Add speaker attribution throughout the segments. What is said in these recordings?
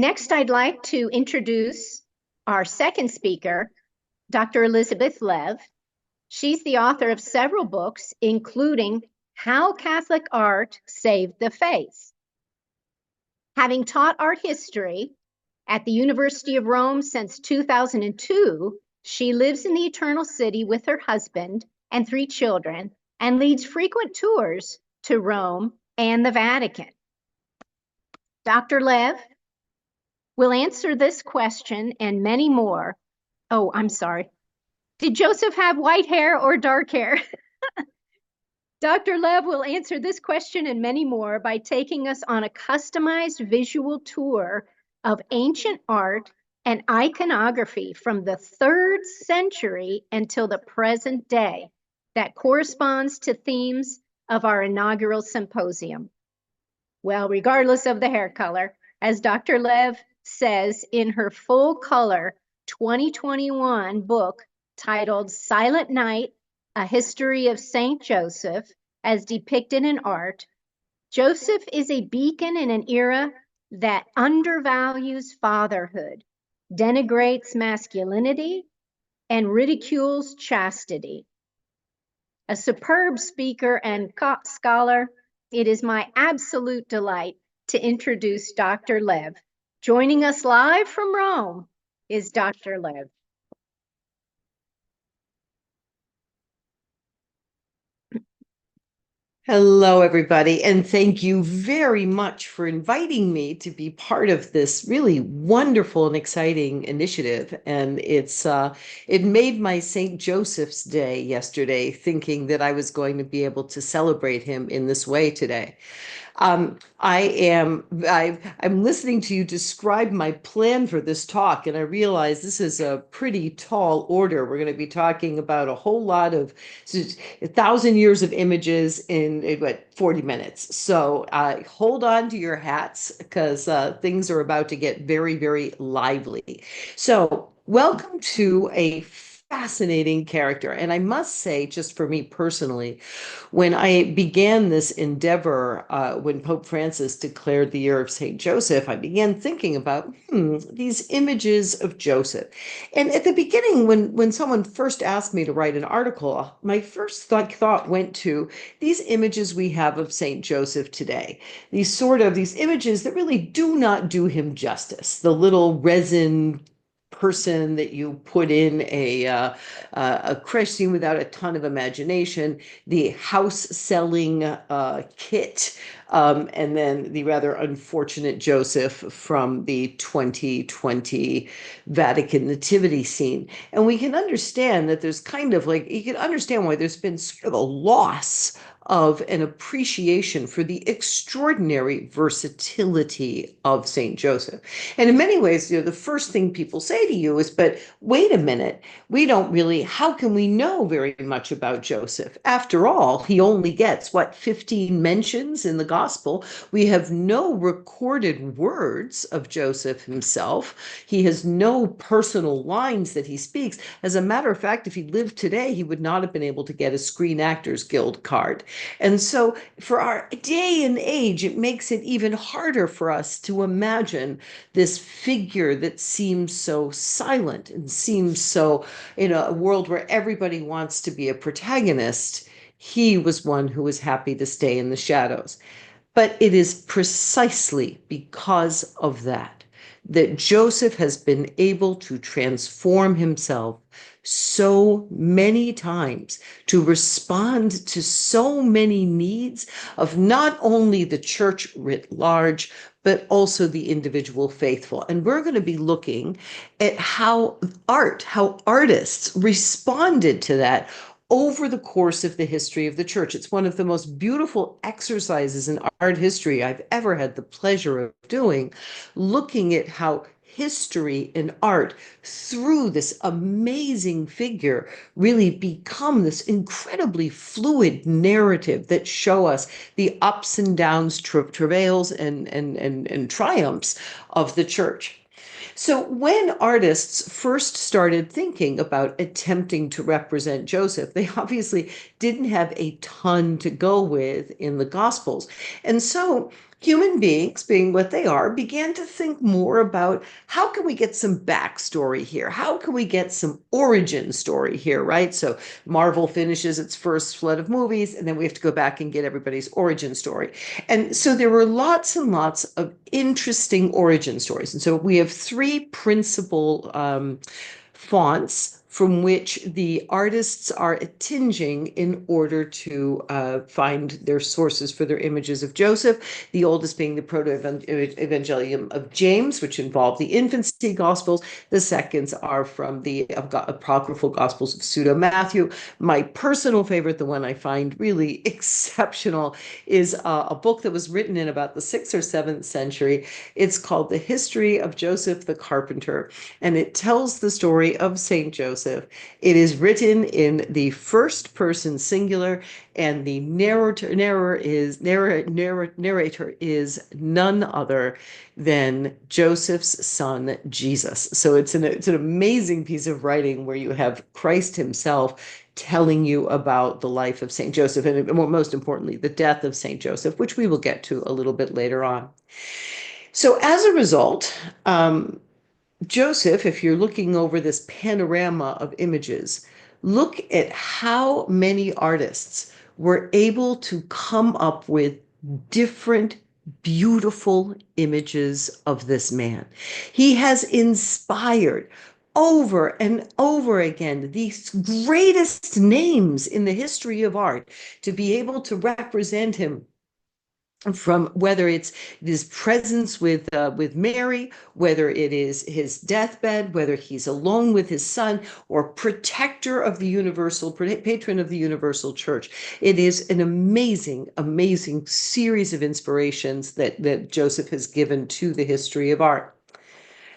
Speaker 1: Next, I'd like to introduce our second speaker, Dr. Elizabeth Lev. She's the author of several books, including How Catholic Art Saved the Faith. Having taught art history at the University of Rome since 2002, she lives in the Eternal City with her husband and 3 children and leads frequent tours to Rome and the Vatican. Dr. Lev will answer this question and many more. Oh, I'm sorry. Did Joseph have white hair or dark hair? Dr. Lev will answer this question and many more by taking us on a customized visual tour of ancient art and iconography from the 3rd century until the present day that corresponds to themes of our inaugural symposium. Well, regardless of the hair color, as Dr. Lev says in her full color 2021 book titled Silent Night, A History of Saint Joseph as Depicted in Art, Joseph is a beacon in an era that undervalues fatherhood, denigrates masculinity, and ridicules chastity. A superb speaker and scholar, it is my absolute delight to introduce Dr. Lev. Joining us live from Rome is Dr. Lev.
Speaker 2: Hello, everybody, and thank you very much for inviting me to be part of this really wonderful and exciting initiative. And it made my St. Joseph's Day yesterday, thinking that I was going to be able to celebrate him in this way today. I'm listening to you describe my plan for this talk, and I realize this is a pretty tall order. We're going to be talking about a whole lot of 1,000 years of images in what, 40 minutes. So hold on to your hats because things are about to get very, very lively. So welcome to a fascinating character. And I must say, just for me personally, when I began this endeavor, when Pope Francis declared the year of St. Joseph, I began thinking about these images of Joseph. And at the beginning, when someone first asked me to write an article, my first thought went to these images we have of St. Joseph today, these images that really do not do him justice. The little resin person that you put in a creche scene without a ton of imagination, the house selling kit, and then the rather unfortunate Joseph from the 2020 Vatican nativity scene. And we can understand that there's kind of like, you can understand why there's been sort of a loss of an appreciation for the extraordinary versatility of St. Joseph. And in many ways, the first thing people say to you is, but wait a minute, how can we know very much about Joseph? After all, he only gets, 15 mentions in the gospel. We have no recorded words of Joseph himself. He has no personal lines that he speaks. As a matter of fact, if he lived today, he would not have been able to get a Screen Actors Guild card. And so for our day and age, it makes it even harder for us to imagine this figure that seems so silent and seems so, in a world where everybody wants to be a protagonist, he was one who was happy to stay in the shadows. But it is precisely because of that Joseph has been able to transform himself so many times to respond to so many needs of not only the church writ large, but also the individual faithful. And we're going to be looking at how artists responded to that over the course of the history of the church. It's one of the most beautiful exercises in art history I've ever had the pleasure of doing, looking at how history and art through this amazing figure really become this incredibly fluid narrative that show us the ups and downs, travails and triumphs of the church. So when artists first started thinking about attempting to represent Joseph, they obviously didn't have a ton to go with in the Gospels. And so human beings, being what they are, began to think more about how can we get some backstory here? How can we get some origin story here, right? So Marvel finishes its first flood of movies, and then we have to go back and get everybody's origin story. And so there were lots and lots of interesting origin stories. And so we have three principal fonts from which the artists are tinging in order to find their sources for their images of Joseph. The oldest being the Proto-Evangelium of James, which involved the infancy Gospels. The seconds are from the apocryphal Gospels of Pseudo-Matthew. My personal favorite, the one I find really exceptional, is a book that was written in about the 6th or 7th century. It's called The History of Joseph the Carpenter, and it tells the story of Saint Joseph. It is written in the first person singular, and the narrator is none other than Joseph's son Jesus. So it's an amazing piece of writing where you have Christ himself telling you about the life of Saint Joseph, and most importantly, the death of Saint Joseph, which we will get to a little bit later on. So as a result, Joseph, if you're looking over this panorama of images, look at how many artists were able to come up with different beautiful images of this man. He has inspired over and over again these greatest names in the history of art to be able to represent him, from whether it's his presence with Mary, whether it is his deathbed, whether he's alone with his son, or protector of the universal, patron of the universal church. It is an amazing, amazing series of inspirations that Joseph has given to the history of art.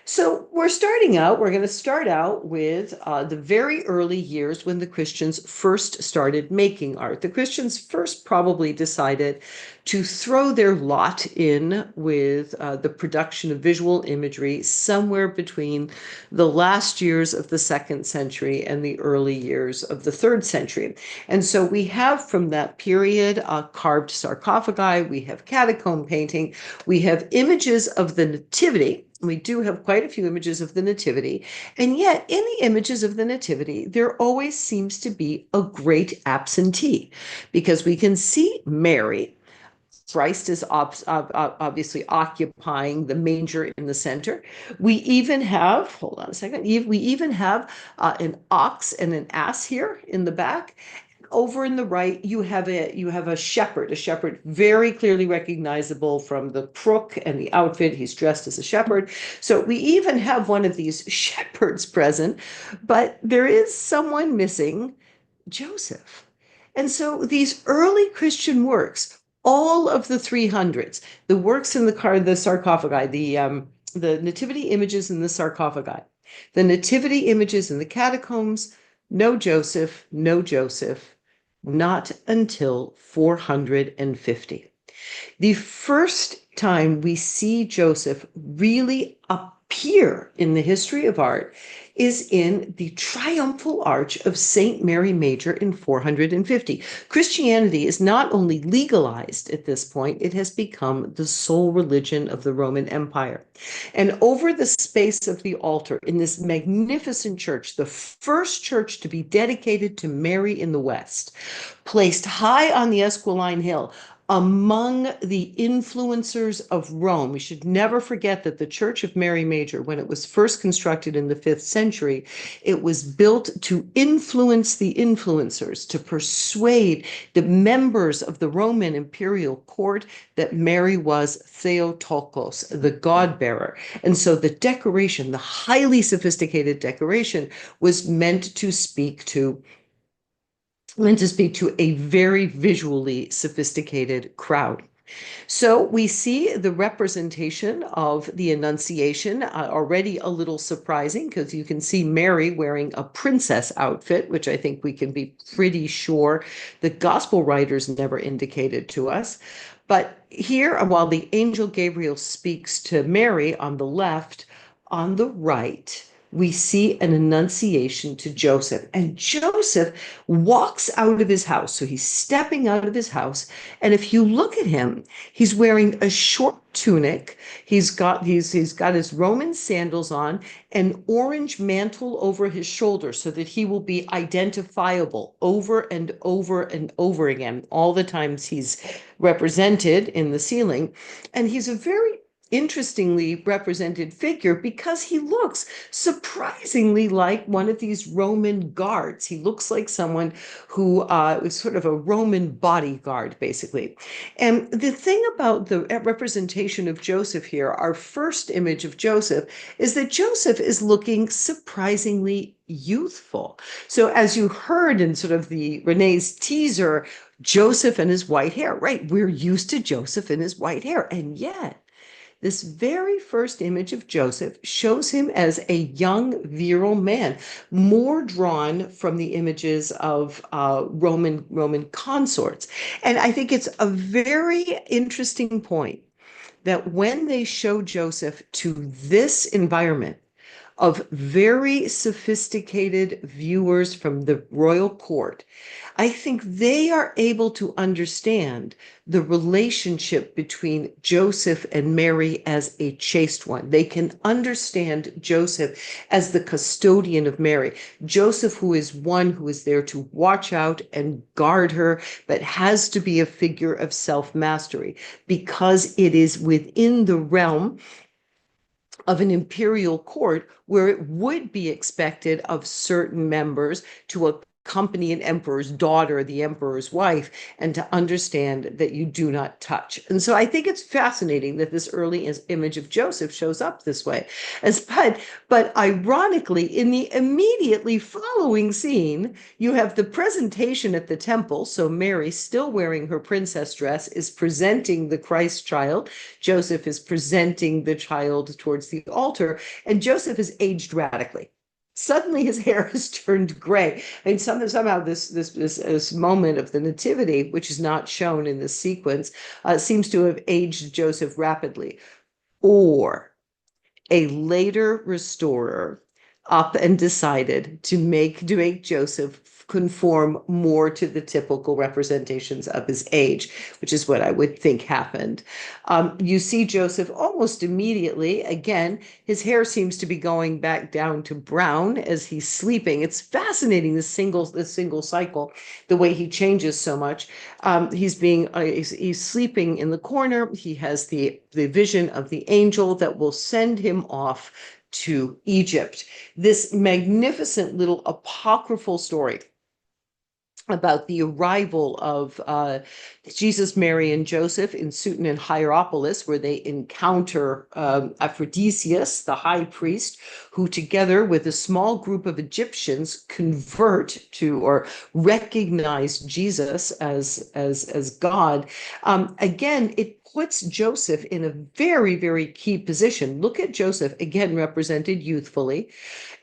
Speaker 2: So we're going to start out with the very early years when the Christians first started making art. The Christians first probably decided to throw their lot in with the production of visual imagery somewhere between the last years of the 2nd century and the early years of the 3rd century. And so we have from that period carved sarcophagi, we have catacomb painting, we have images of the Nativity. We do have quite a few images of the Nativity, and yet in the images of the Nativity, there always seems to be a great absentee, because we can see Mary. Christ is obviously occupying the manger in the center. We even have, hold on a second, we even have an ox and an ass here in the back. Over in the right, you have a shepherd very clearly recognizable from the crook and the outfit. He's dressed as a shepherd. So we even have one of these shepherds present, but there is someone missing, Joseph. And so these early Christian works, all of the 300s, the works in the sarcophagi, the nativity images in the sarcophagi, the nativity images in the catacombs, no Joseph, no Joseph, not until 450. The first time we see Joseph really appear in the history of art is in the triumphal arch of St. Mary Major in 450. Christianity is not only legalized at this point, it has become the sole religion of the Roman Empire. And over the space of the altar in this magnificent church, the first church to be dedicated to Mary in the West, placed high on the Esquiline Hill, among the influencers of Rome. We should never forget that the Church of Mary Major, when it was first constructed in the 5th century, it was built to influence the influencers, to persuade the members of the Roman imperial court that Mary was Theotokos, the God-bearer. And so the decoration, the highly sophisticated decoration, was meant to speak to a very visually sophisticated crowd. So we see the representation of the Annunciation, already a little surprising, because you can see Mary wearing a princess outfit, which I think we can be pretty sure the gospel writers never indicated to us. But here, while the angel Gabriel speaks to Mary on the left, on the right, we see an annunciation to Joseph. And Joseph walks out of his house. So he's stepping out of his house. And if you look at him, he's wearing a short tunic. He's got his Roman sandals on, an orange mantle over his shoulder so that he will be identifiable over and over and over again, all the times he's represented in the ceiling. And he's a very interestingly represented figure because he looks surprisingly like one of these Roman guards. He looks like someone who is sort of a Roman bodyguard, basically. And the thing about the representation of Joseph here, our first image of Joseph, is that Joseph is looking surprisingly youthful. So as you heard in sort of the Renee's teaser, Joseph and his white hair, right? We're used to Joseph and his white hair. And yet, this very first image of Joseph shows him as a young, virile man, more drawn from the images of Roman consorts. And I think it's a very interesting point that when they show Joseph to this environment of very sophisticated viewers from the royal court, I think they are able to understand the relationship between Joseph and Mary as a chaste one. They can understand Joseph as the custodian of Mary. Joseph, who is one who is there to watch out and guard her, but has to be a figure of self-mastery because it is within the realm of an imperial court where it would be expected of certain members to accompany an emperor's daughter, the emperor's wife, and to understand that you do not touch. And so I think it's fascinating that this early image of Joseph shows up this way. But ironically, in the immediately following scene, you have the presentation at the temple. So Mary, still wearing her princess dress, is presenting the Christ child. Joseph is presenting the child towards the altar, and Joseph has aged radically. Suddenly his hair has turned gray. I mean, somehow this moment of the nativity, which is not shown in this sequence, seems to have aged Joseph rapidly. Or a later restorer up and decided to make Joseph conform more to the typical representations of his age, which is what I would think happened. You see Joseph almost immediately. Again, his hair seems to be going back down to brown as he's sleeping. It's fascinating, this single cycle, the way he changes so much. He's sleeping in the corner. He has the vision of the angel that will send him off to Egypt. This magnificent little apocryphal story about the arrival of Jesus, Mary, and Joseph in Sutin and Hierapolis, where they encounter Aphrodisias, the high priest, who together with a small group of Egyptians convert to or recognize Jesus as God. Again, it puts Joseph in a very, very key position. Look at Joseph, again, represented youthfully,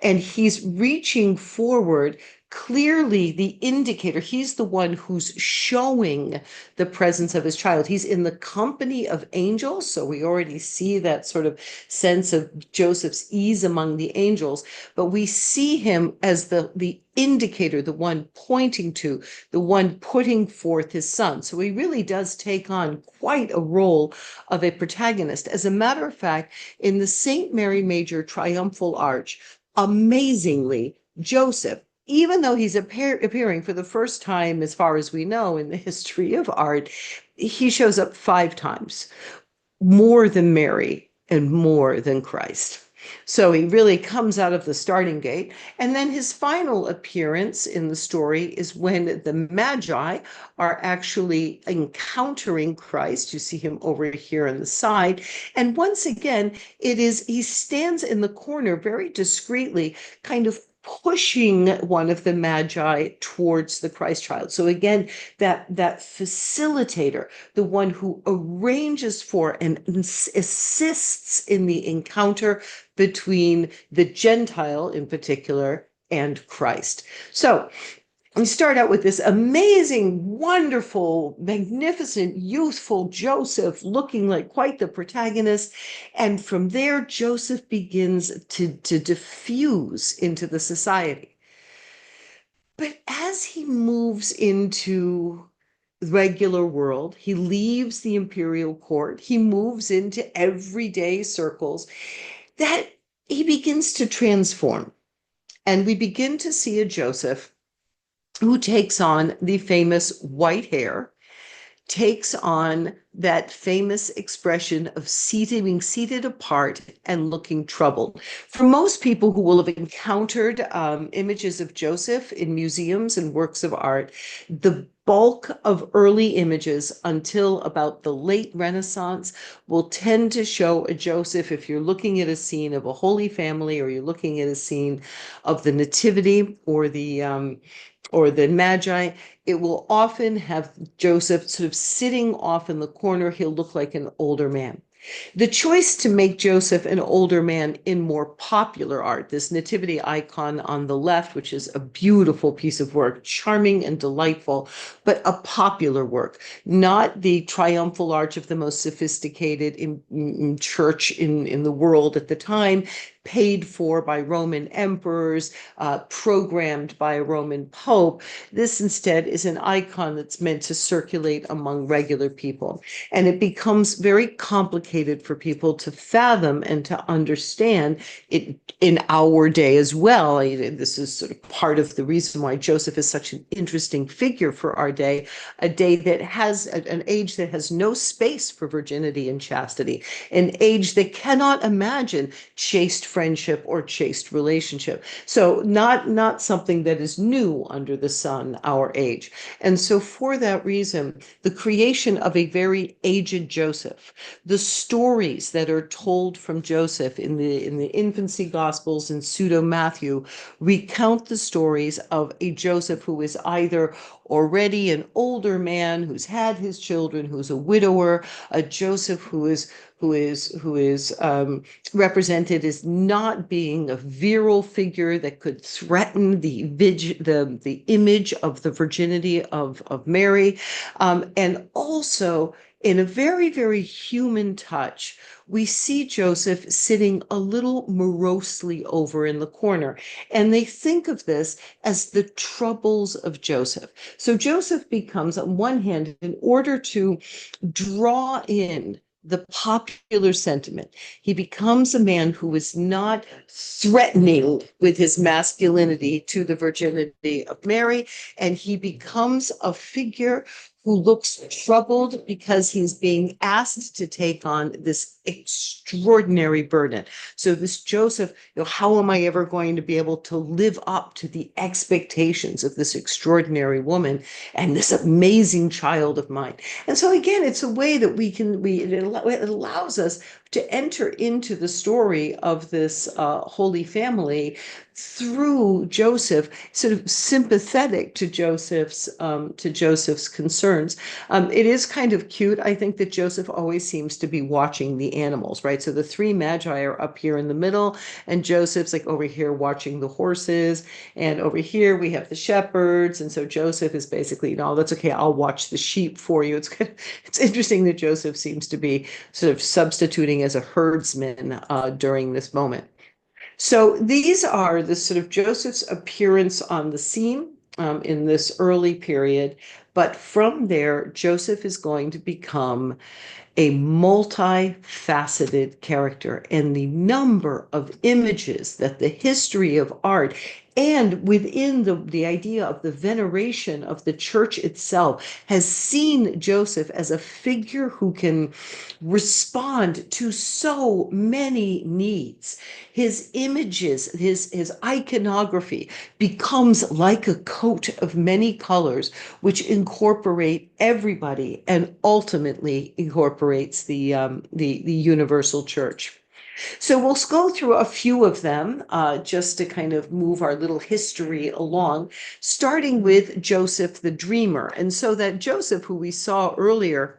Speaker 2: and he's reaching forward. Clearly the indicator, he's the one who's showing the presence of his child. He's in the company of angels, so we already see that sort of sense of Joseph's ease among the angels, but we see him as the indicator, the one pointing to, the one putting forth his son. So he really does take on quite a role of a protagonist. As a matter of fact, in the St. Mary Major Triumphal Arch, amazingly, Joseph, even though he's appearing for the first time, as far as we know, in the history of art, he shows up 5 times, more than Mary and more than Christ. So he really comes out of the starting gate. And then his final appearance in the story is when the Magi are actually encountering Christ. You see him over here on the side. And once again, he stands in the corner very discreetly, kind of pushing one of the Magi towards the Christ child. So again, that facilitator, the one who arranges for and assists in the encounter between the Gentile in particular and Christ. So We start out with this amazing, wonderful, magnificent, youthful Joseph looking like quite the protagonist. And from there, Joseph begins to diffuse into the society. But as he moves into the regular world, he leaves the imperial court, he moves into everyday circles, that he begins to transform. And we begin to see a Joseph who takes on the famous white hair, takes on that famous expression of being seated apart and looking troubled. For most people who will have encountered images of Joseph in museums and works of art, the bulk of early images until about the late Renaissance will tend to show a Joseph. If you're looking at a scene of a Holy Family, or you're looking at a scene of the Nativity or the Magi, it will often have Joseph sort of sitting off in the corner. He'll look like an older man. The choice to make Joseph an older man in more popular art, this nativity icon on the left, which is a beautiful piece of work, charming and delightful, but a popular work, not the triumphal arch of the most sophisticated church in the world at the time, paid for by Roman emperors, programmed by a Roman pope. This instead is an icon that's meant to circulate among regular people. And it becomes very complicated for people to fathom and to understand it in our day as well. This is sort of part of the reason why Joseph is such an interesting figure for our day, a day that has an age that has no space for virginity and chastity, an age that cannot imagine chaste friendship or chaste relationship. So not something that is new under the sun, our age. And so for that reason, the creation of a very aged Joseph, the stories that are told from Joseph in the infancy gospels and pseudo Matthew recount the stories of a Joseph who is either already an older man who's had his children, who's a widower, a Joseph who is represented as not being a virile figure that could threaten the image of the virginity of Mary, and also in a very, very human touch, we see Joseph sitting a little morosely over in the corner. And they think of this as the troubles of Joseph. So Joseph becomes, on one hand, in order to draw in the popular sentiment, he becomes a man who is not threatening with his masculinity to the virginity of Mary, and he becomes a figure who looks troubled because he's being asked to take on this extraordinary burden. So this Joseph, how am I ever going to be able to live up to the expectations of this extraordinary woman and this amazing child of mine? And so again, it's a way that it allows us to enter into the story of this Holy Family through Joseph, sort of sympathetic to Joseph's concerns. It is kind of cute. I think that Joseph always seems to be watching the animals, right? So the three magi are up here in the middle, and Joseph's like over here watching the horses, and over here we have the shepherds. And so Joseph is basically, no, that's okay, I'll watch the sheep for you. It's interesting that Joseph seems to be sort of substituting as a herdsman during this moment. So these are the sort of Joseph's appearance on the scene in this early period. But from there, Joseph is going to become a multifaceted character, and the number of images that the history of art and within the idea of the veneration of the church itself has seen Joseph as a figure who can respond to so many needs. His images, his iconography becomes like a coat of many colors, which incorporate everybody and ultimately incorporates the universal church. So we'll go through a few of them just to kind of move our little history along, starting with Joseph the Dreamer. And so that Joseph who we saw earlier,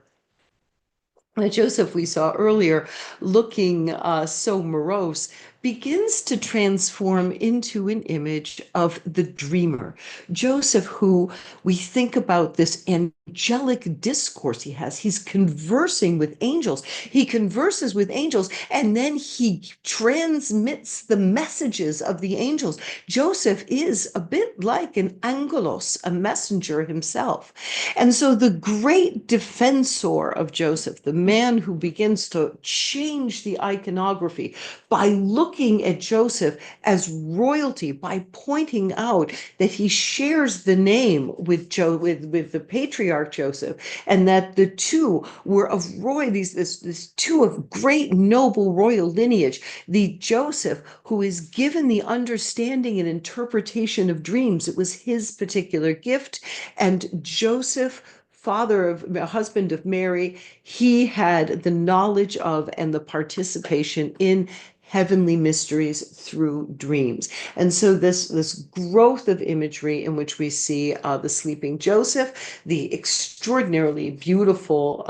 Speaker 2: looking so morose, begins to transform into an image of the dreamer. Joseph, who we think about this angelic discourse he has. He's conversing with angels. He converses with angels, and then he transmits the messages of the angels. Joseph is a bit like an angelos, a messenger himself. And so the great defensor of Joseph, the man who begins to change the iconography by looking at Joseph as royalty, by pointing out that he shares the name with with the patriarch Joseph, and that the two were of this two of great noble royal lineage. The Joseph who is given the understanding and interpretation of dreams, it was his particular gift, and Joseph, husband of Mary, he had the knowledge of and the participation in heavenly mysteries through dreams. And so this growth of imagery in which we see the sleeping Joseph, the extraordinarily beautiful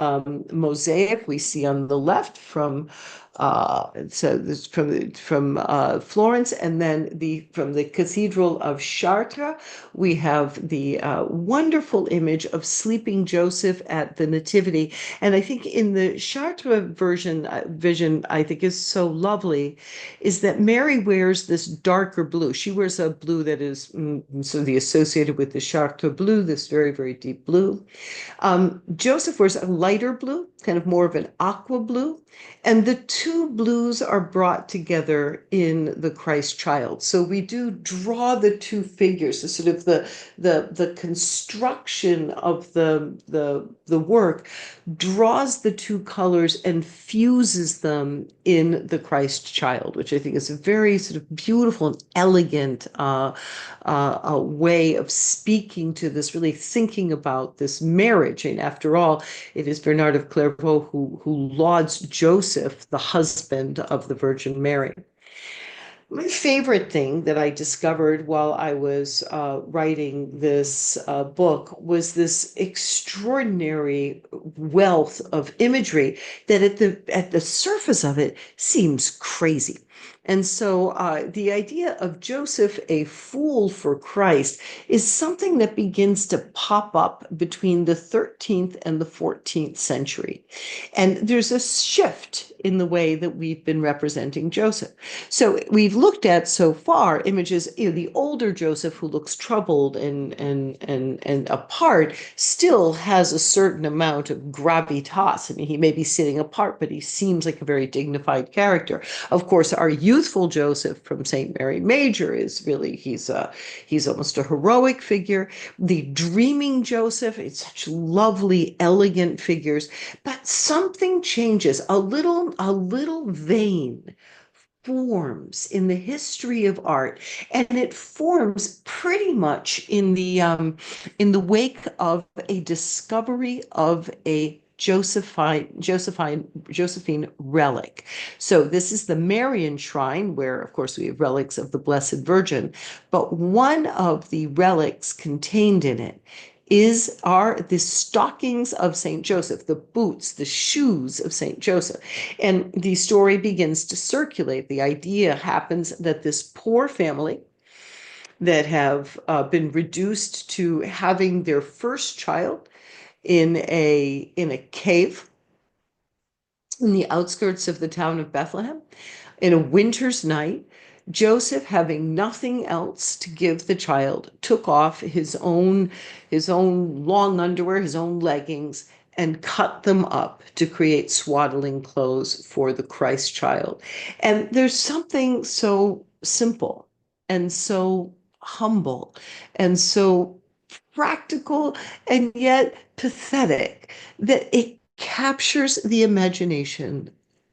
Speaker 2: mosaic we see on the left from so this from Florence, and then from the Cathedral of Chartres, we have the wonderful image of sleeping Joseph at the Nativity. And I think in the Chartres vision, I think is so lovely, is that Mary wears this darker blue. She wears a blue that is so the associated with the Chartres blue, this very, very deep blue. Joseph wears a lighter blue, kind of more of an aqua blue, and the two blues are brought together in the Christ child. So we do draw the two figures, the sort of the construction of the work draws the two colors and fuses them in the Christ child, which I think is a very sort of beautiful and elegant way of speaking to this, really thinking about this marriage. And after all, it is Bernard of Clairvaux who lauds Joseph, the husband of the Virgin Mary. My favorite thing that I discovered while I was writing this book was this extraordinary wealth of imagery that at the surface of it seems crazy. And so the idea of Joseph, a fool for Christ, is something that begins to pop up between the 13th and the 14th century. And there's a shift in the way that we've been representing Joseph. So we've looked at so far images, the older Joseph who looks troubled and apart still has a certain amount of gravitas. I mean, he may be sitting apart, but he seems like a very dignified character. Of course, our youthful Joseph from St. Mary Major is really, he's almost a heroic figure. The dreaming Joseph, it's such lovely, elegant figures, but something changes. A little vein forms in the history of art, and it forms pretty much in the wake of a discovery of a Josephine relic. So this is the Marian shrine, where of course we have relics of the Blessed Virgin, but one of the relics contained in it are the stockings of St. Joseph, the boots, the shoes of St. Joseph. And the story begins to circulate. The idea happens that this poor family that have been reduced to having their first child in a cave in the outskirts of the town of Bethlehem in a winter's night, Joseph, having nothing else to give the child, took off his own long underwear, his own leggings, and cut them up to create swaddling clothes for the Christ child. And there's something so simple and so humble and so practical and yet pathetic that it captures the imagination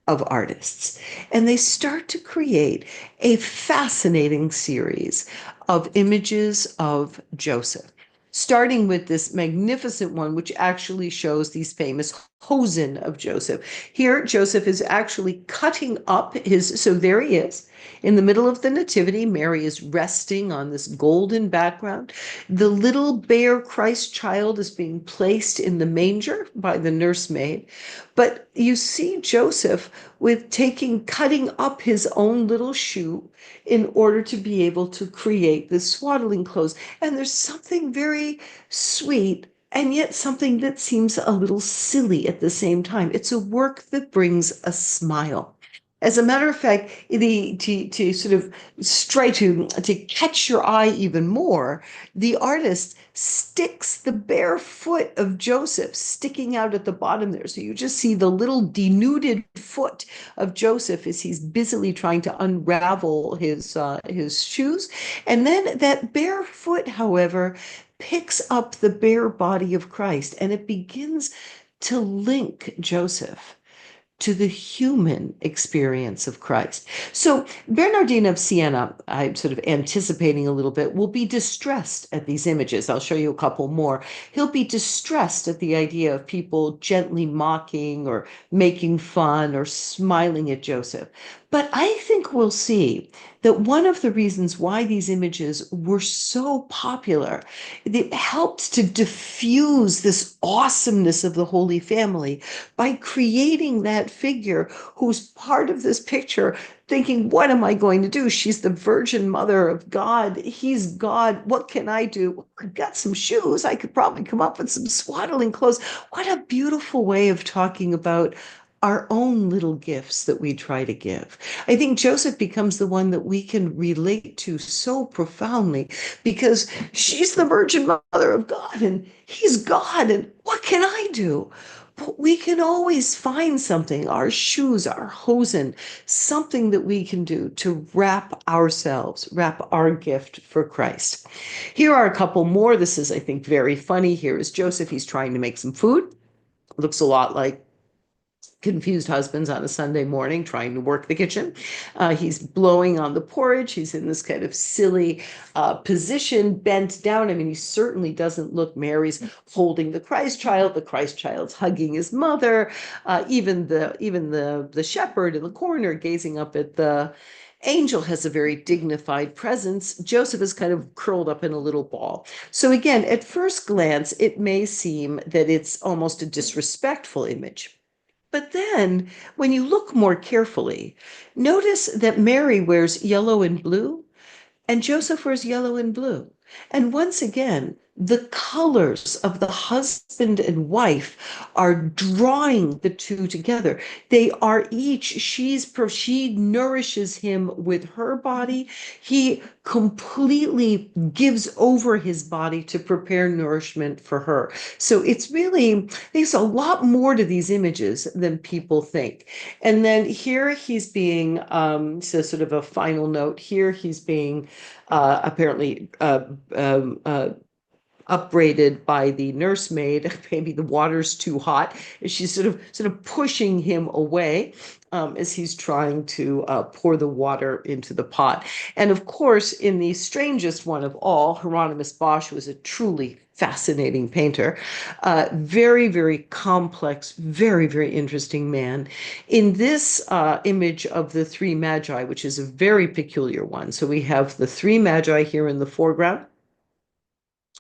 Speaker 2: of artists. And they start to create a fascinating series of images of Joseph, starting with this magnificent one, which actually shows these famous hosen of Joseph. Here, Joseph is actually cutting up his, so there he is. In the middle of the Nativity, Mary is resting on this golden background. The little bare Christ child is being placed in the manger by the nursemaid. But you see Joseph cutting up his own little shoe in order to be able to create this swaddling clothes. And there's something very sweet and yet something that seems a little silly at the same time. It's a work that brings a smile. As a matter of fact, to sort of to catch your eye even more, the artist sticks the bare foot of Joseph sticking out at the bottom there. So you just see the little denuded foot of Joseph as he's busily trying to unravel his shoes. And then that bare foot, however, picks up the bare body of Christ, and it begins to link Joseph to the human experience of Christ. So Bernardine of Siena, I'm sort of anticipating a little bit, will be distressed at these images. I'll show you a couple more. He'll be distressed at the idea of people gently mocking or making fun or smiling at Joseph. But I think we'll see that one of the reasons why these images were so popular, it helped to diffuse this awesomeness of the Holy Family by creating that figure who's part of this picture, thinking, what am I going to do? She's the Virgin Mother of God. He's God. What can I do? Well, I've got some shoes. I could probably come up with some swaddling clothes. What a beautiful way of talking about our own little gifts that we try to give. I think Joseph becomes the one that we can relate to so profoundly because she's the Virgin Mother of God and he's God. And what can I do? But we can always find something, our shoes, our hosen, something that we can do to wrap our gift for Christ. Here are a couple more. This is, I think, very funny. Here is Joseph. He's trying to make some food. Looks a lot like confused husbands on a Sunday morning trying to work the kitchen. He's blowing on the porridge. He's in this kind of silly position, bent down. I mean, he certainly doesn't look. Mary's holding the Christ child. The Christ child's hugging his mother. Even the shepherd in the corner gazing up at the angel has a very dignified presence. Joseph is kind of curled up in a little ball. So again, at first glance, it may seem that it's almost a disrespectful image. But then, when you look more carefully, notice that Mary wears yellow and blue, and Joseph wears yellow and blue. And once again, the colors of the husband and wife are drawing the two together. They are each, she nourishes him with her body. He completely gives over his body to prepare nourishment for her. So there's a lot more to these images than people think. And then here he's being, so sort of a final note here, he's being apparently upbraided by the nursemaid. Maybe the water's too hot. She's sort of pushing him away as he's trying to pour the water into the pot. And of course, in the strangest one of all, Hieronymus Bosch was a truly fascinating painter, very, very complex, very, very interesting man. In this image of the three magi, which is a very peculiar one, so we have the three magi here in the foreground.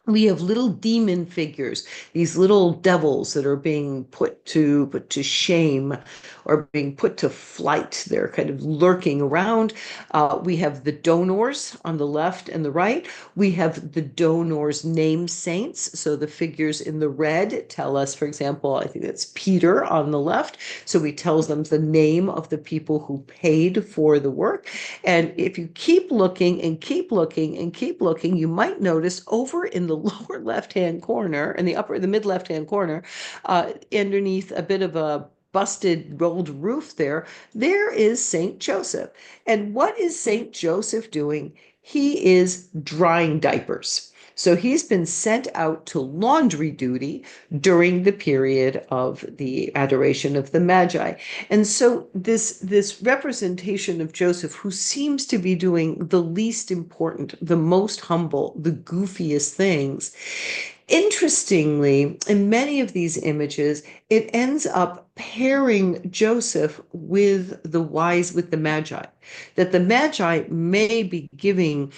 Speaker 2: We have little demon figures, these little devils that are being put to shame or being put to flight. They're kind of lurking around. We have the donors on the left and the right. We have the donors named saints. So the figures in the red tell us, for example, I think that's Peter on the left. So he tells them the name of the people who paid for the work. And if you keep looking and keep looking and keep looking, you might notice over in the lower left-hand corner, in the mid left-hand corner, underneath a bit of a busted rolled roof there is Saint Joseph. And what is Saint Joseph doing? He is drying diapers. So he's been sent out to laundry duty during the period of the adoration of the Magi. And so this representation of Joseph, who seems to be doing the least important, the most humble, the goofiest things, Interestingly, in many of these images, it ends up pairing Joseph with with the Magi, that the Magi may be giving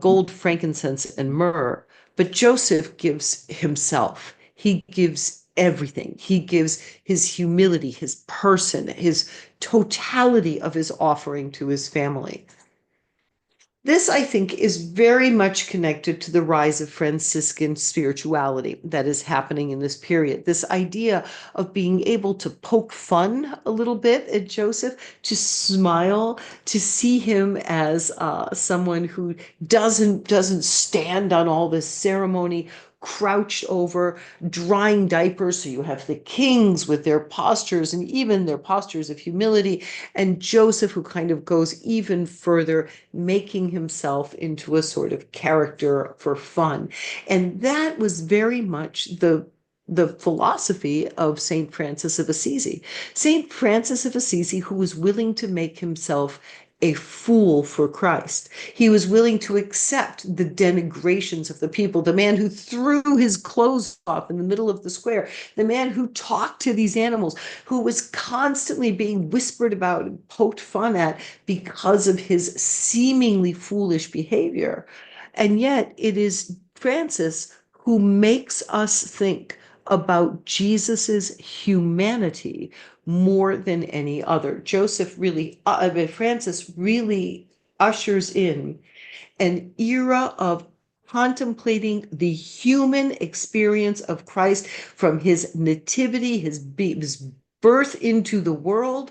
Speaker 2: gold, frankincense, and myrrh, but Joseph gives himself. He gives everything. He gives his humility, his person, his totality of his offering to his family. This, I think, is very much connected to the rise of Franciscan spirituality that is happening in this period. This idea of being able to poke fun a little bit at Joseph, to smile, to see him as someone who doesn't stand on all this ceremony, crouched over, drying diapers. So you have the kings with their postures and even their postures of humility, and Joseph, who kind of goes even further, making himself into a sort of character for fun. And that was very much the philosophy of St. Francis of Assisi. St. Francis of Assisi, who was willing to make himself a fool for Christ. He was willing to accept the denigrations of the people, the man who threw his clothes off in the middle of the square, the man who talked to these animals, who was constantly being whispered about and poked fun at because of his seemingly foolish behavior. And yet it is Francis who makes us think about Jesus's humanity more than any other. Francis really ushers in an era of contemplating the human experience of Christ from his nativity, his birth into the world,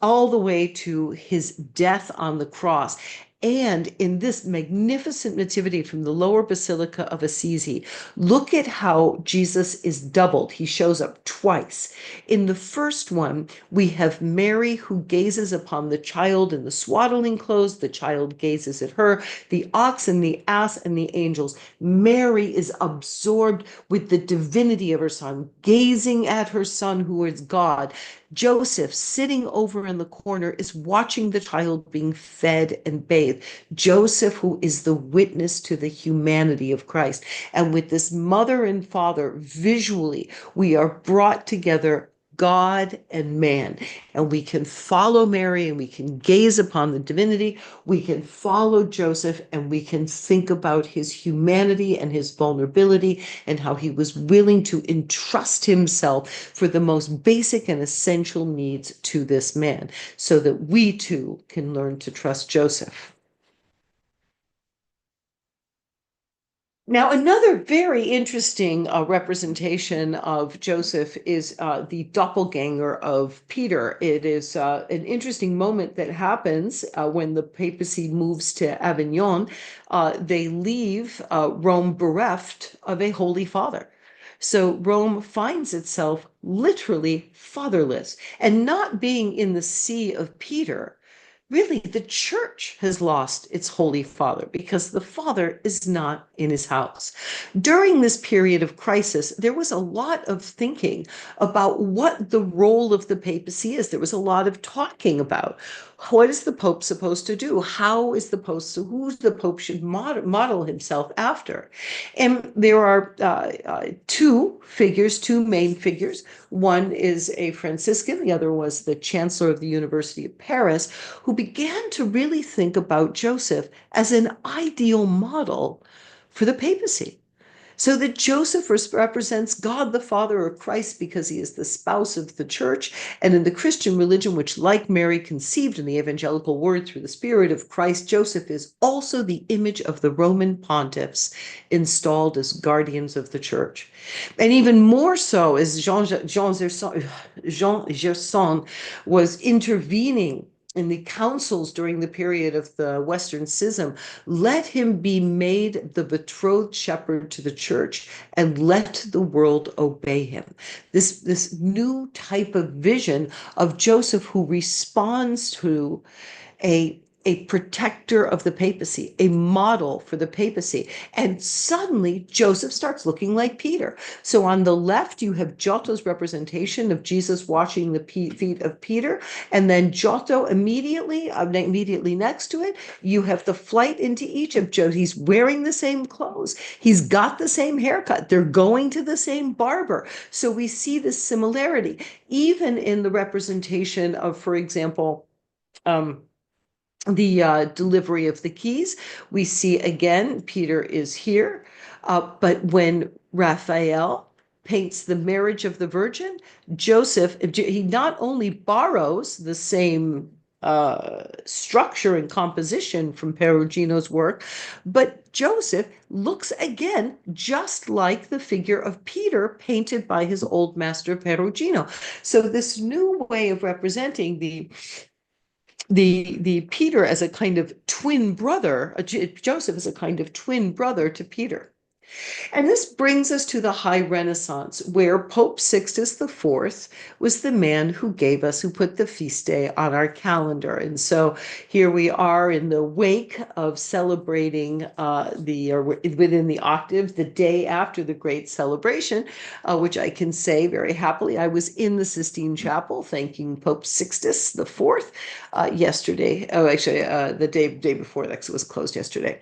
Speaker 2: all the way to his death on the cross. And in this magnificent nativity from the lower Basilica of Assisi, look at how Jesus is doubled. He shows up twice. In the first one, we have Mary who gazes upon the child in the swaddling clothes. The child gazes at her, the ox and the ass and the angels. Mary is absorbed with the divinity of her son, gazing at her son who is God. Joseph, sitting over in the corner, is watching the child being fed and bathed. Joseph, who is the witness to the humanity of Christ. And with this mother and father, visually, we are brought together, God and man. And we can follow Mary and we can gaze upon the divinity. We can follow Joseph and we can think about his humanity and his vulnerability and how he was willing to entrust himself for the most basic and essential needs to this man, so that we too can learn to trust Joseph. Now, another very interesting representation of Joseph is the doppelganger of Peter. It is an interesting moment that happens when the papacy moves to Avignon. They leave Rome bereft of a Holy Father. So Rome finds itself literally fatherless, and not being in the see of Peter. Really, the church has lost its Holy Father because the Father is not in his house. During this period of crisis, there was a lot of thinking about what the role of the papacy is. There was a lot of talking about what is the Pope supposed to do? How is the Pope, so who the Pope should model himself after? And there are two main figures. One is a Franciscan, the other was the Chancellor of the University of Paris, who began to really think about Joseph as an ideal model for the papacy. So that Joseph represents God the Father or Christ because he is the spouse of the church. And in the Christian religion, which, like Mary, conceived in the evangelical word through the Spirit of Christ, Joseph is also the image of the Roman pontiffs installed as guardians of the church. And even more so, as Jean Gerson was intervening in the councils during the period of the Western Schism, let him be made the betrothed shepherd to the church and let the world obey him. This new type of vision of Joseph who responds to a a protector of the papacy, a model for the papacy. And suddenly Joseph starts looking like Peter. So on the left, you have Giotto's representation of Jesus washing the feet of Peter. And then Giotto immediately next to it, you have the flight into Egypt. He's wearing the same clothes. He's got the same haircut. They're going to the same barber. So we see this similarity, even in the representation of, for example, the delivery of the keys. We see again, Peter is here, but when Raphael paints the marriage of the Virgin, Joseph, he not only borrows the same structure and composition from Perugino's work, but Joseph looks again just like the figure of Peter painted by his old master Perugino. So this new way of representing the Peter as a kind of twin brother, Joseph as a kind of twin brother to Peter. And this brings us to the High Renaissance, where Pope Sixtus IV was the man who put the feast day on our calendar. And so here we are in the wake of celebrating within the octave, the day after the great celebration, which I can say very happily, I was in the Sistine Chapel thanking Pope Sixtus IV yesterday. Oh, actually, the day before that, 'cause it was closed yesterday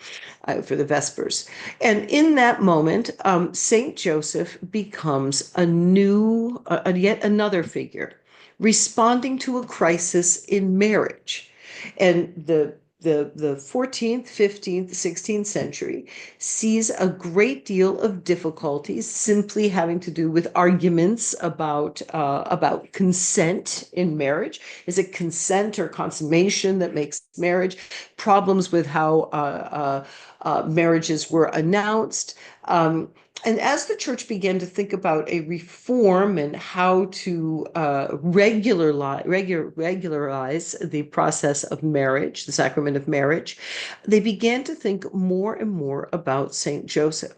Speaker 2: for the Vespers. And in that moment, Saint Joseph becomes yet another figure, responding to a crisis in marriage. And the 14th, 15th, 16th century sees a great deal of difficulties simply having to do with arguments about consent in marriage. Is it consent or consummation that makes marriage? Problems with how marriages were announced. And as the church began to think about a reform and how to regularize the process of marriage, the sacrament of marriage, they began to think more and more about Saint Joseph.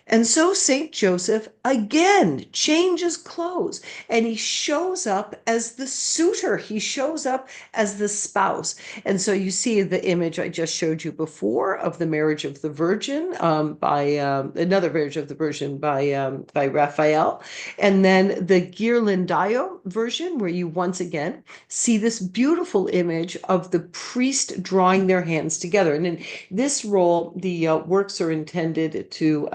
Speaker 2: And so Saint Joseph again changes clothes and he shows up as the suitor. He shows up as the spouse. And so you see the image I just showed you before of the marriage of the Virgin by another marriage of the Virgin by Raphael. And then the Ghirlandaio version, where you once again see this beautiful image of the priest drawing their hands together. And in this role, the works are intended to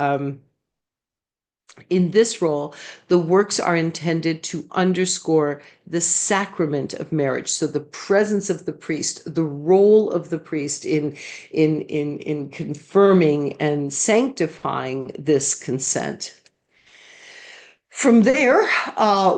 Speaker 2: in this role, the works are intended to underscore the sacrament of marriage. So the presence of the priest, the role of the priest in confirming and sanctifying this consent. From there,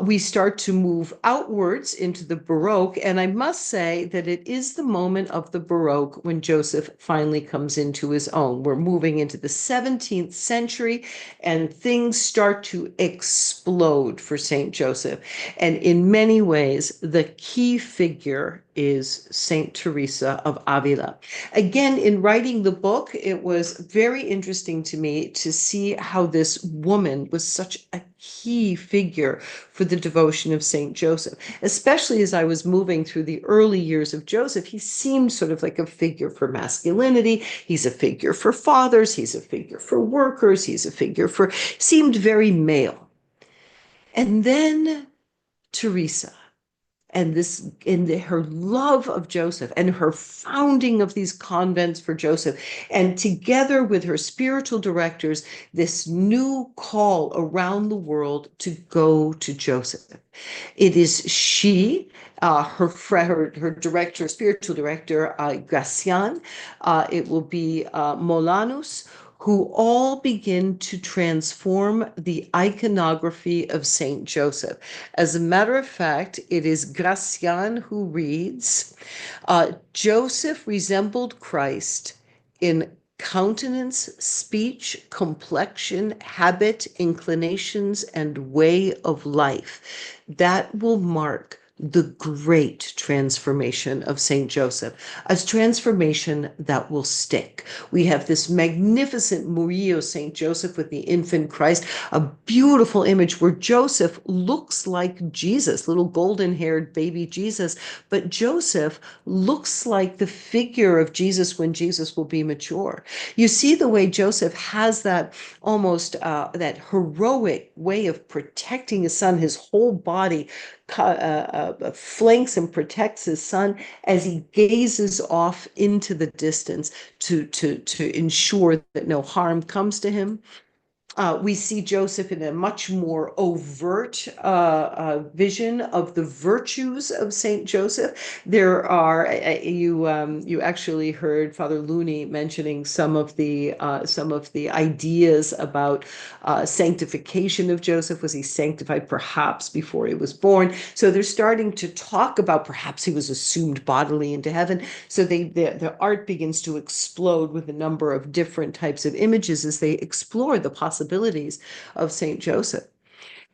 Speaker 2: we start to move outwards into the Baroque, and I must say that it is the moment of the Baroque when Joseph finally comes into his own. We're moving into the 17th century, and things start to explode for Saint Joseph. And in many ways, the key figure is Saint Teresa of Avila. Again, in writing the book, it was very interesting to me to see how this woman was such a key figure for the devotion of Saint Joseph, especially as I was moving through the early years of Joseph. He seemed sort of like a figure for masculinity. He's a figure for fathers. He's a figure for workers. Seemed very male. And then Teresa. And her love of Joseph and her founding of these convents for Joseph, and together with her spiritual directors, this new call around the world to go to Joseph. It is she, her spiritual director, Gracian. It will be Molanus, who all begin to transform the iconography of Saint Joseph. As a matter of fact, it is Gracian who reads, Joseph resembled Christ in countenance, speech, complexion, habit, inclinations, and way of life. That will mark the great transformation of Saint Joseph, a transformation that will stick. We have this magnificent Murillo Saint Joseph with the infant Christ, a beautiful image where Joseph looks like Jesus, little golden-haired baby Jesus, but Joseph looks like the figure of Jesus when Jesus will be mature. You see the way Joseph has that almost that heroic way of protecting his son. His whole body flanks and protects his son as he gazes off into the distance to ensure that no harm comes to him. We see Joseph in a much more overt vision of the virtues of Saint Joseph. There are you actually heard Father Looney mentioning some of the ideas about sanctification of Joseph. Was he sanctified perhaps before he was born? So they're starting to talk about perhaps he was assumed bodily into heaven. So the art begins to explode with a number of different types of images as they explore the possibilities of Saint Joseph.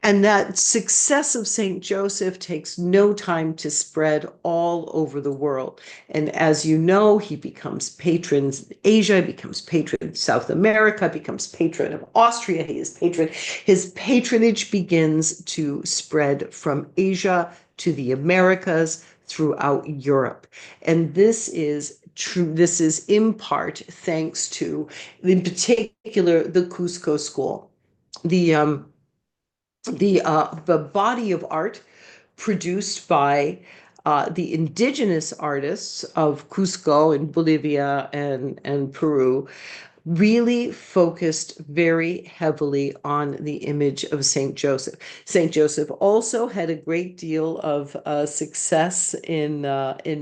Speaker 2: And that success of Saint Joseph takes no time to spread all over the world. And as you know, he becomes patron in Asia, becomes patron in South America, becomes patron of Austria. He is patron. His patronage begins to spread from Asia to the Americas, throughout Europe. And this is true. This is in part thanks to, in particular, the Cusco school. The body of art produced by the indigenous artists of Cusco and Bolivia and Peru really focused very heavily on the image of Saint Joseph. Saint Joseph also had a great deal of success in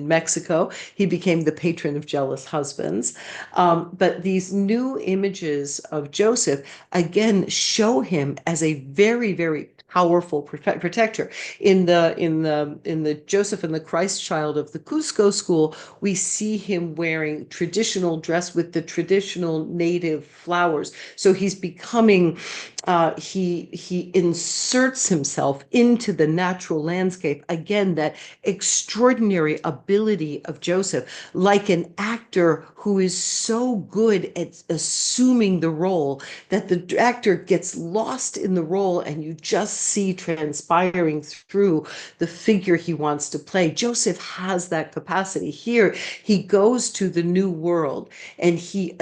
Speaker 2: Mexico. He became the patron of jealous husbands. But these new images of Joseph again show him as a very, very powerful protector. In the Joseph and the Christ Child of the Cusco school, we see him wearing traditional dress with the traditional native flowers. So he's becoming he inserts himself into the natural landscape. Again, that extraordinary ability of Joseph, like an actor who is so good at assuming the role that the actor gets lost in the role and you just see transpiring through the figure he wants to play. Joseph has that capacity. Here, he goes to the new world and he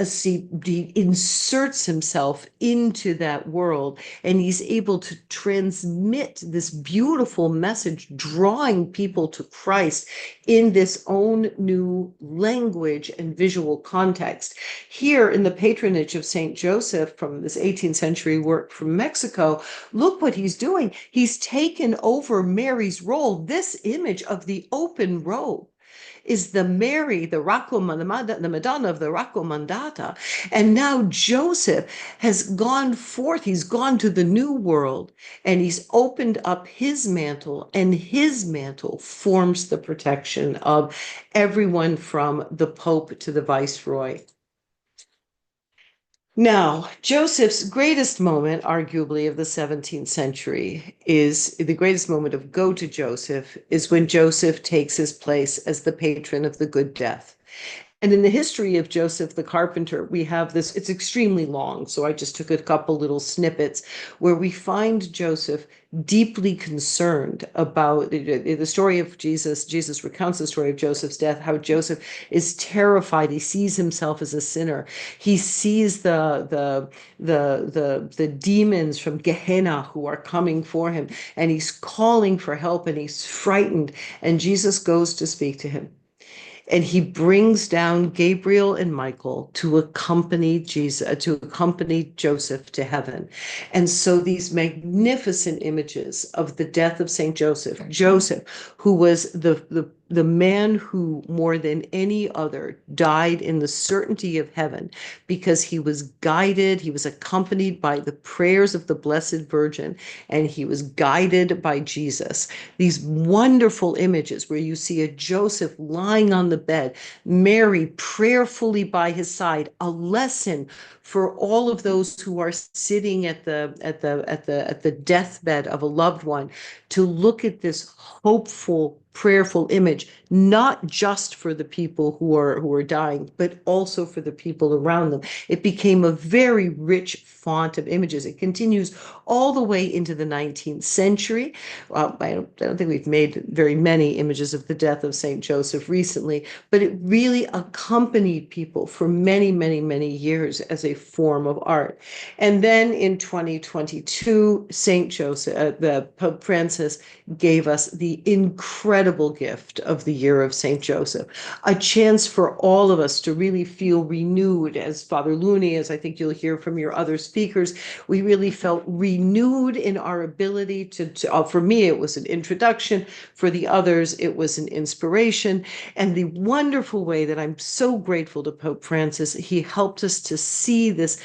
Speaker 2: inserts himself into that world, and he's able to transmit this beautiful message, drawing people to Christ in this own new language and visual context. Here in the patronage of Saint Joseph from this 18th century work from Mexico, look what he's doing. He's taken over Mary's role. This image of the open robe is the Mary, the Madonna of the Raccomandata. And now Joseph has gone forth. He's gone to the new world and he's opened up his mantle, and his mantle forms the protection of everyone from the Pope to the Viceroy. Now, Joseph's greatest moment, arguably, of the 17th century is the greatest moment of Go to Joseph is when Joseph takes his place as the patron of the good death. And in the history of Joseph the Carpenter, we have this, it's extremely long, so I just took a couple little snippets where we find Joseph deeply concerned about the story of Jesus. Jesus recounts the story of Joseph's death, how Joseph is terrified. He sees himself as a sinner. He sees the demons from Gehenna who are coming for him, and he's calling for help, and he's frightened. And Jesus goes to speak to him. And he brings down Gabriel and Michael to accompany Joseph to heaven. And so these magnificent images of the death of Saint Joseph, who was the man who more than any other died in the certainty of heaven because he was guided, he was accompanied by the prayers of the Blessed Virgin, and he was guided by Jesus. These wonderful images where you see a Joseph lying on the bed, Mary prayerfully by his side, a lesson for all of those who are sitting at the deathbed of a loved one to look at this hopeful, prayerful image, not just for the people who are dying, but also for the people around them. It became a very rich font of images. It continues all the way into the 19th century. I don't think we've made very many images of the death of Saint Joseph recently, but it really accompanied people for many, many, many years as a form of art. And then in 2022, Saint Joseph, the Pope Francis gave us the incredible gift of the year of Saint Joseph, a chance for all of us to really feel renewed. As Father Looney, as I think you'll hear from your other speakers, we really felt renewed in our ability for me, it was an introduction. For the others, it was an inspiration. And the wonderful way that I'm so grateful to Pope Francis, he helped us to see this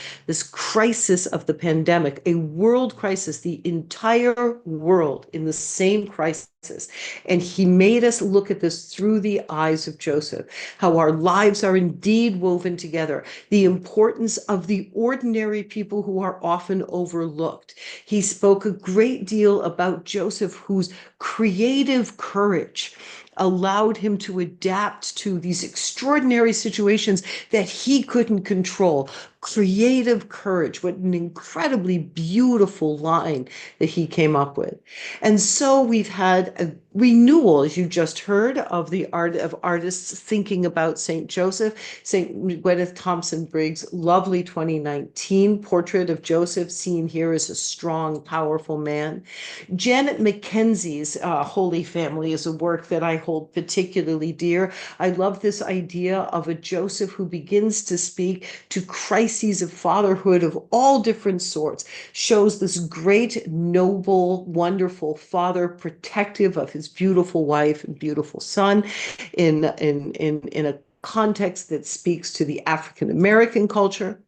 Speaker 2: crisis of the pandemic, a world crisis, the entire world in the same crisis. And he made us look at this through the eyes of Joseph, how our lives are indeed woven together, the importance of the ordinary people who are often overlooked. He spoke a great deal about Joseph, whose creative courage allowed him to adapt to these extraordinary situations that he couldn't control. Creative courage, what an incredibly beautiful line that he came up with. And so we've had a renewal, as you just heard, of the art of artists thinking about St. Joseph. St. Gwyneth Thompson Briggs' lovely 2019 portrait of Joseph, seen here as a strong, powerful man. Janet McKenzie's Holy Family is a work that I hold particularly dear. I love this idea of a Joseph who begins to speak to crises of fatherhood of all different sorts, shows this great, noble, wonderful father, protective of his beautiful wife and beautiful son in a context that speaks to the African American culture.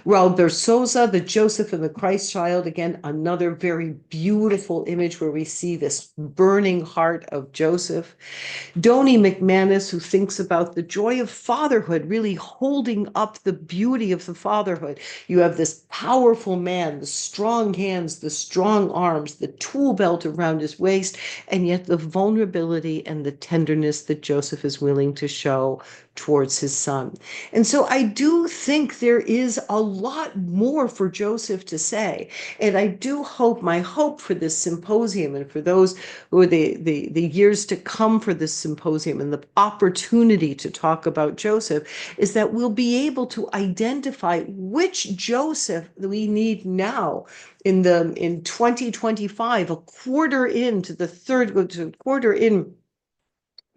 Speaker 2: Raul Bersosa, the Joseph and the Christ Child, again, another very beautiful image where we see this burning heart of Joseph. Doni McManus, who thinks about the joy of fatherhood, really holding up the beauty of the fatherhood. You have this powerful man, the strong hands, the strong arms, the tool belt around his waist, and yet the vulnerability and the tenderness that Joseph is willing to show towards his son. And so I do think there is a lot more for Joseph to say. And I do hope, my hope for this symposium and for those who are the years to come for this symposium and the opportunity to talk about Joseph, is that we'll be able to identify which Joseph we need now in 2025, a quarter into the quarter in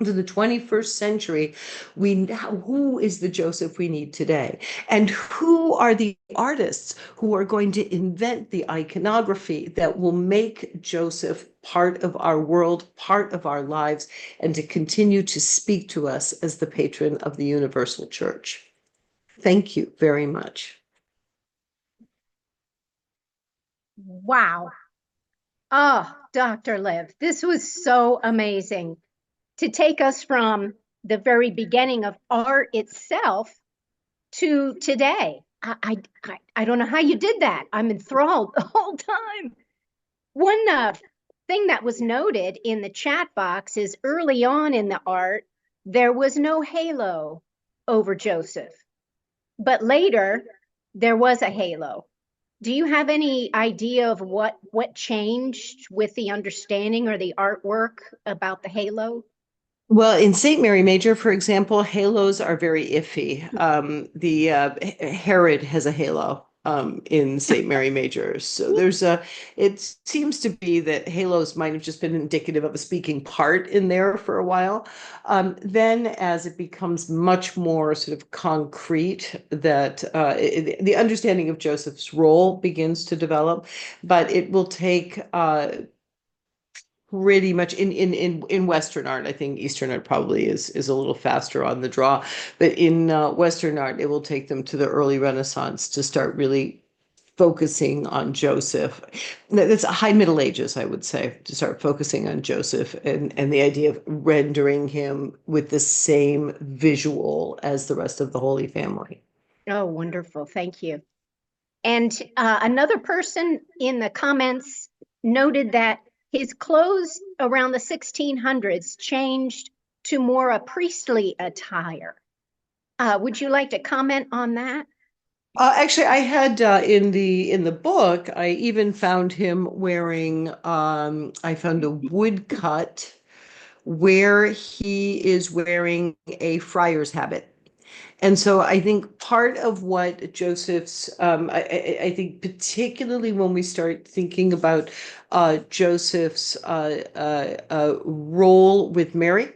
Speaker 2: to the 21st century. Who is the Joseph we need today? And who are the artists who are going to invent the iconography that will make Joseph part of our world, part of our lives, and to continue to speak to us as the patron of the universal church? Thank you very much.
Speaker 1: Wow. Oh, Dr. Liv, this was so amazing to take us from the very beginning of art itself to today. I don't know how you did that. I'm enthralled the whole time. One thing that was noted in the chat box is early on in the art, there was no halo over Joseph, but later there was a halo. Do you have any idea of what changed with the understanding or the artwork about the halo?
Speaker 2: Well, in St. Mary Major, for example, halos are very iffy. The Herod has a halo in St. Mary Major. So it seems to be that halos might have just been indicative of a speaking part in there for a while. Then as it becomes much more sort of concrete, that the understanding of Joseph's role begins to develop, but it will take pretty much in Western art. I think Eastern art probably is a little faster on the draw, but in Western art, it will take them to the early Renaissance to start really focusing on Joseph. That's high Middle Ages, I would say, to start focusing on Joseph and the idea of rendering him with the same visual as the rest of the Holy Family.
Speaker 1: Oh, wonderful. Thank you. And another person in the comments noted that his clothes around the 1600s changed to more a priestly attire. Would you like to comment on that?
Speaker 2: Actually, I had in the book, I even found him wearing I found a woodcut where he is wearing a friar's habit. And so I think part of what Joseph's, I think particularly when we start thinking about Joseph's role with Mary,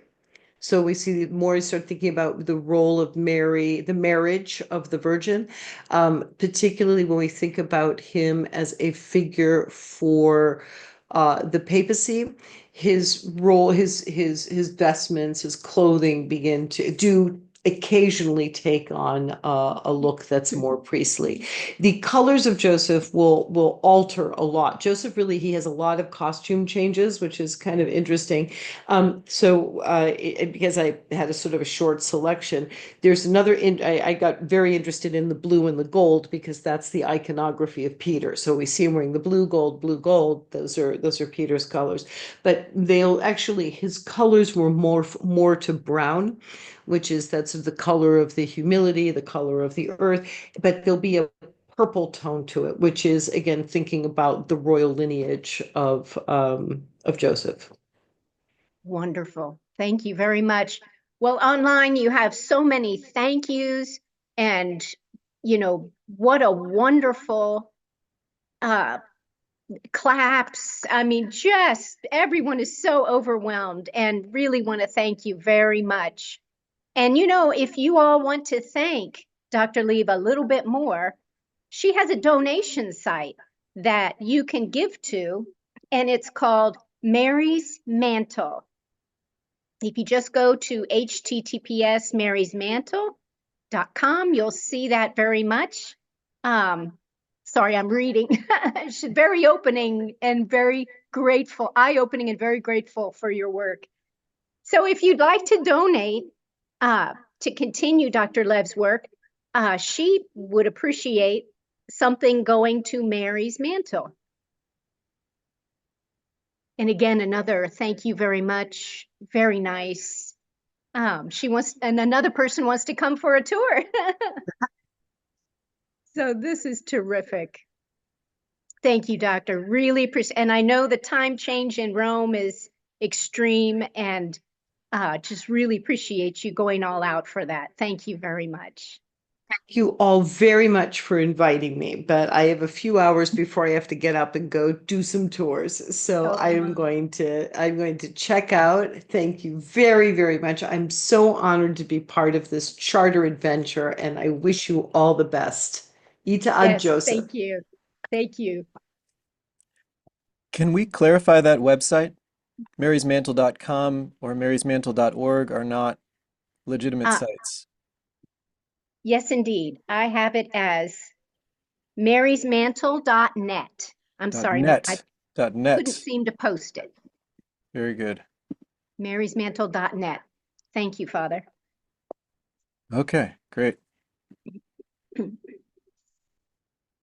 Speaker 2: so we see more start thinking about the role of Mary, the marriage of the Virgin, particularly when we think about him as a figure for the papacy. His role, his vestments, his clothing begin to do occasionally take on a look that's more priestly. The colors of Joseph will alter a lot. Joseph really, he has a lot of costume changes, which is kind of interesting. Because I had a sort of a short selection, there's another, I got very interested in the blue and the gold because that's the iconography of Peter. So we see him wearing the blue, gold. Those are Peter's colors. But they'll actually, his colors were more to brown, which is that's the color of the humility, the color of the earth. But there'll be a purple tone to it, which is again thinking about the royal lineage of Joseph.
Speaker 1: Wonderful. Thank you very much. Well, online you have so many thank yous, and what a wonderful uh claps. I mean, just everyone is so overwhelmed and really want to thank you very much. And if you all want to thank Dr. Lieb a little bit more, she has a donation site that you can give to, and it's called Mary's Mantle. If you just go to https://marysmantle.com, you'll see that very much. Sorry, I'm reading. She's very opening and very grateful, eye-opening and very grateful for your work. So if you'd like to donate to continue Dr. Lev's work, she would appreciate something going to Mary's Mantle. And again, another thank you very much. Very nice. And another person wants to come for a tour. So this is terrific. Thank you, Doctor. Really appreciate, and I know the time change in Rome is extreme, and just really appreciate you going all out for that. Thank you very much.
Speaker 2: Thank you all very much for inviting me, but I have a few hours before I have to get up and go do some tours. So I'm going to check out. Thank you very, very much. I'm so honored to be part of this charter adventure, and I wish you all the best. Ita ad Joseph.
Speaker 1: Thank you. Thank you.
Speaker 3: Can we clarify that website? marysmantle.com or marysmantle.org are not legitimate sites.
Speaker 1: Yes, indeed. I have it as marysmantle.net. I'm sorry,
Speaker 3: .net.
Speaker 1: I
Speaker 3: .net.
Speaker 1: couldn't seem to post it.
Speaker 3: Very good.
Speaker 1: marysmantle.net. Thank you, Father.
Speaker 3: Okay, great.